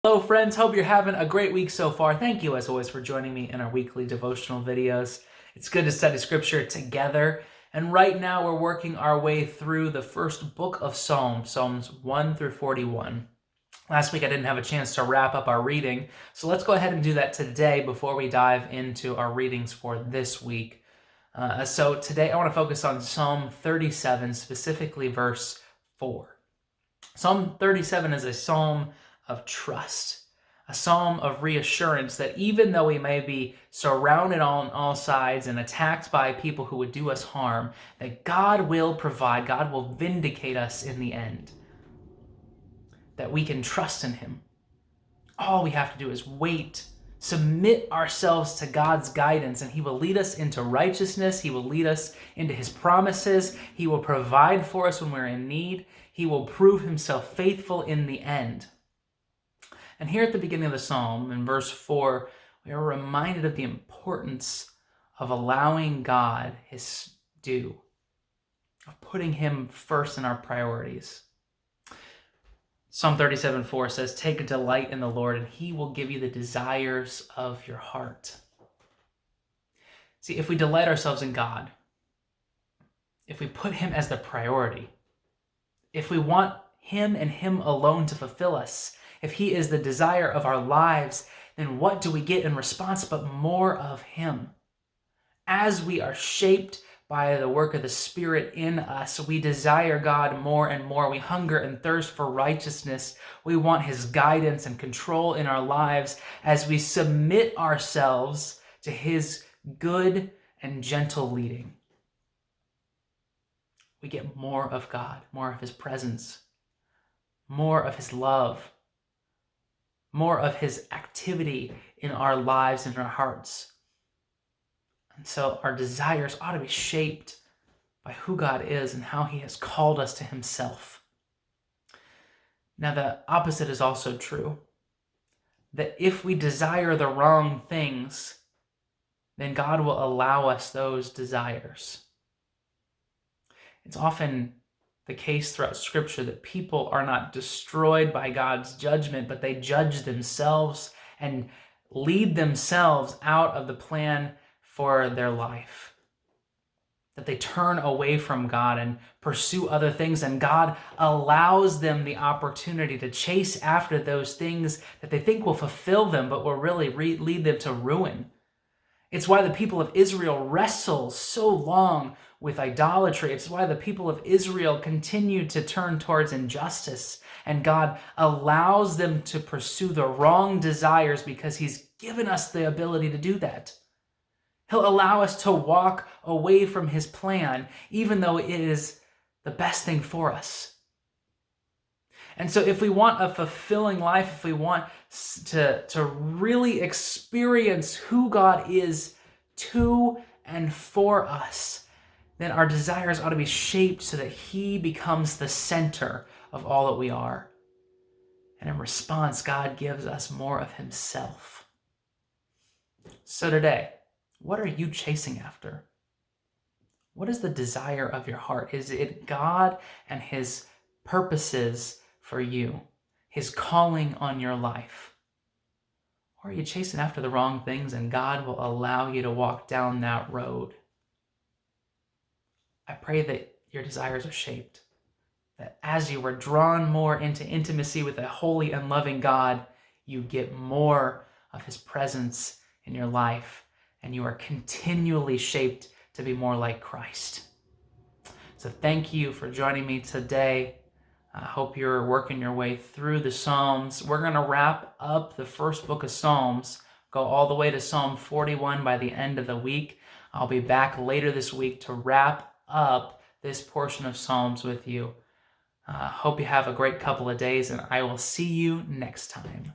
Hello friends, hope you're having a great week so far. Thank you as always for joining me in our weekly devotional videos. It's good to study scripture together. And right now we're working our way through the first book of Psalms, Psalms 1 through 41. Last week I didn't have a chance to wrap up our reading, so let's go ahead and do that today before we dive into our readings for this week. So today I want to focus on Psalm 37, specifically verse 4. Psalm 37 is a psalm of trust, a psalm of reassurance that even though we may be surrounded on all sides and attacked by people who would do us harm, that God will provide, God will vindicate us in the end, that we can trust in Him. All we have to do is wait, submit ourselves to God's guidance, and He will lead us into righteousness. He will lead us into His promises. He will provide for us when we're in need. He will prove Himself faithful in the end. And here at the beginning of the psalm, in verse 4, we are reminded of the importance of allowing God His due, of putting Him first in our priorities. Psalm 37:4 says, "Take delight in the Lord, and He will give you the desires of your heart." See, if we delight ourselves in God, if we put Him as the priority, if we want Him and Him alone to fulfill us, if He is the desire of our lives, then what do we get in response but more of Him? As we are shaped by the work of the Spirit in us, we desire God more and more. We hunger and thirst for righteousness. We want His guidance and control in our lives as we submit ourselves to His good and gentle leading. We get more of God, more of His presence, more of His love, more of His activity in our lives and in our hearts. And so our desires ought to be shaped by who God is and how He has called us to Himself. Now, the opposite is also true. That if we desire the wrong things, then God will allow us those desires. It's often the case throughout Scripture that people are not destroyed by God's judgment, but they judge themselves and lead themselves out of the plan for their life. That they turn away from God and pursue other things, and God allows them the opportunity to chase after those things that they think will fulfill them, but will really lead them to ruin. It's why the people of Israel wrestle so long with idolatry. It's why the people of Israel continue to turn towards injustice, and God allows them to pursue the wrong desires because He's given us the ability to do that. He'll allow us to walk away from His plan, even though it is the best thing for us. And so if we want a fulfilling life, if we want to really experience who God is to and for us, then our desires ought to be shaped so that He becomes the center of all that we are. And in response, God gives us more of Himself. So today, what are you chasing after? What is the desire of your heart? Is it God and His purposes for you, His calling on your life? Or are you chasing after the wrong things and God will allow you to walk down that road? I pray that your desires are shaped, that as you are drawn more into intimacy with a holy and loving God, you get more of His presence in your life, and you are continually shaped to be more like Christ. So thank you for joining me today. I hope you're working your way through the Psalms. We're going to wrap up the first book of Psalms, go all the way to Psalm 41 by the end of the week. I'll be back later this week to wrap up this portion of Psalms with you. Hope you have a great couple of days, and I will see you next time.